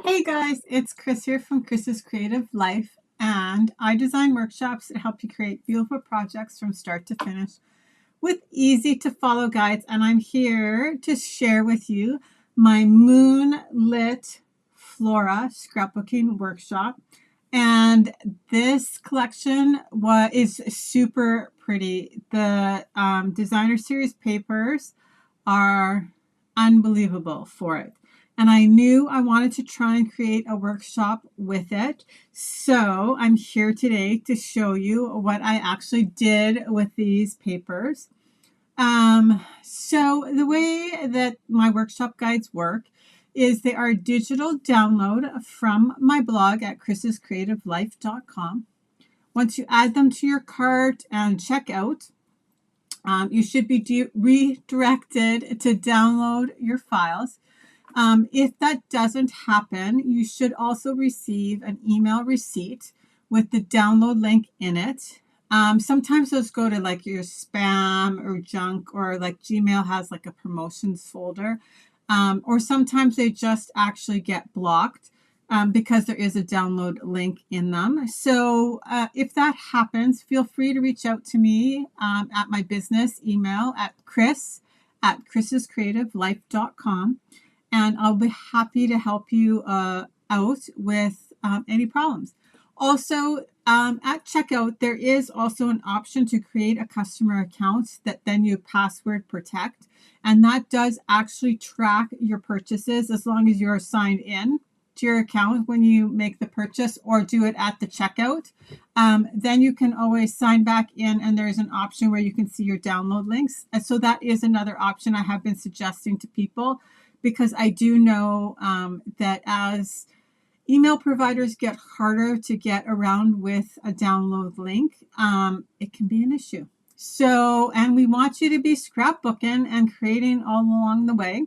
Hey guys, it's Chris here from Chris's Creative Life, and I design workshops that help you create beautiful projects from start to finish with easy to follow guides. And I'm here to share with you my Moonlit Flora Scrapbooking Workshop. And this collection is super pretty. The designer series papers are unbelievable for it. And I knew I wanted to try and create a workshop with it. So I'm here today to show you what I actually did with these papers. So the way that my workshop guides work is they are a digital download from my blog at chrisscreativelife.com. Once you add them to your cart and check out, you should be redirected to download your files. If that doesn't happen, you should also receive an email receipt with the download link in it. Sometimes those go to like your spam or junk, or like Gmail has like a promotions folder, or sometimes they just actually get blocked because there is a download link in them. So if that happens, feel free to reach out to me at my business email at chrisscreativelife.com. And I'll be happy to help you out with any problems. Also, at checkout, there is also an option to create a customer account that then you password protect. And that does actually track your purchases as long as you're signed in to your account when you make the purchase or do it at the checkout. Then you can always sign back in, and there's an option where you can see your download links. And so that is another option I have been suggesting to people, because I do know that as email providers get harder to get around with a download link, it can be an issue. So, and we want you to be scrapbooking and creating all along the way.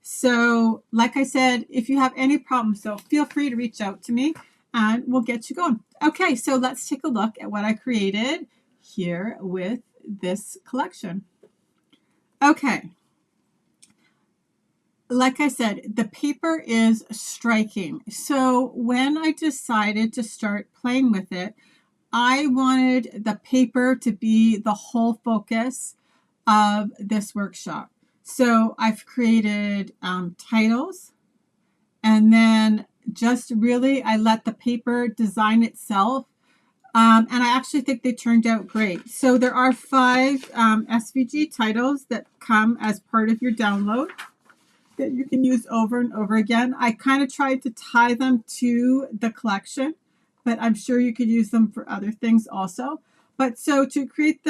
So, like I said, if you have any problems, so feel free to reach out to me and we'll get you going. Okay, so let's take a look at what I created here with this collection. Okay. Like I said, the paper is striking. So when I decided to start playing with it, I wanted the paper to be the whole focus of this workshop. So I've created titles, and then just really I let the paper design itself. And I actually think they turned out great. So there are 5 SVG titles that come as part of your download that you can use over and over again. I kind of tried to tie them to the collection, but I'm sure you could use them for other things also. But so to create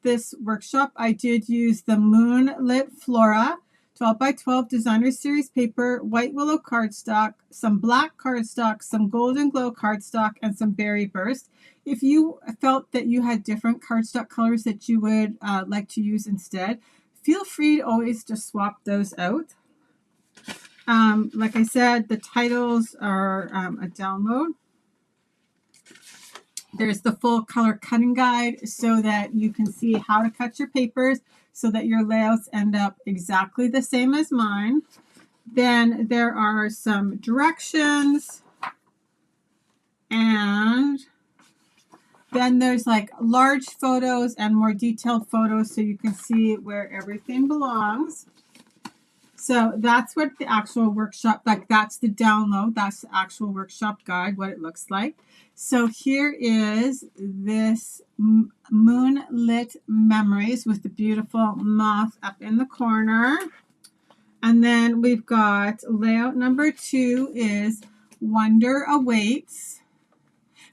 this workshop, I did use the Moonlit Flora 12 by 12 designer series paper, white willow cardstock, some black cardstock, some golden glow cardstock, and some berry burst. If you felt that you had different cardstock colors that you would like to use instead, feel free to always just swap those out. Like I said, the titles are a download. There's the full color cutting guide so that you can see how to cut your papers so that your layouts end up exactly the same as mine. Then there are some directions, and then there's like large photos and more detailed photos so you can see where everything belongs. So that's what the actual workshop, like that's the download, that's the actual workshop guide, what it looks like. So here is this Moonlit Memories with the beautiful moth up in the corner. And then we've got layout number 2 is Wonder Awaits.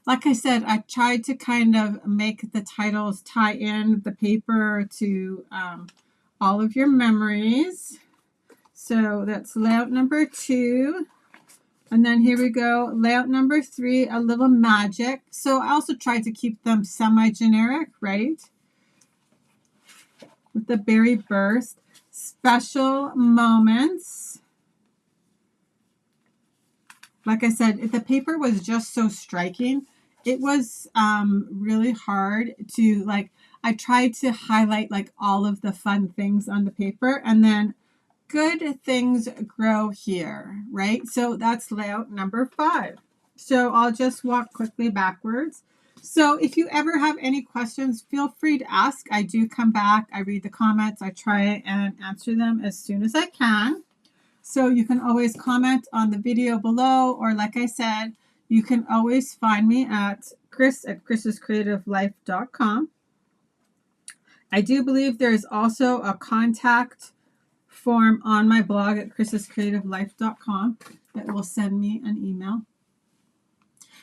Like I said, I tried to kind of make the titles tie in the paper to all of your memories. So that's layout number 2. And then here we go, layout number 3, a little magic. So I also tried to keep them semi-generic, right? With the berry burst, special moments. Like I said, the paper was just so striking. It was really hard to, like, I tried to highlight like all of the fun things on the paper and then good things grow here, right? So that's layout number 5. So I'll just walk quickly backwards. So if you ever have any questions, feel free to ask. I do come back. I read the comments. I try and answer them as soon as I can. So you can always comment on the video below, or like I said, you can always find me at chrisscreativelife.com. I do believe there is also a contact form on my blog at chrisscreativelife.com that will send me an email.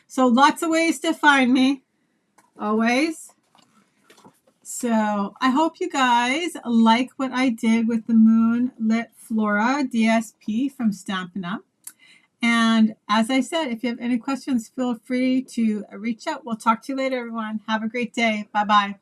So lots of ways to find me, always. So I hope you guys like what I did with the Moonlit Flora DSP from Stampin' Up. And as I said, if you have any questions, feel free to reach out. We'll talk to you later, everyone. Have a great day. Bye-bye.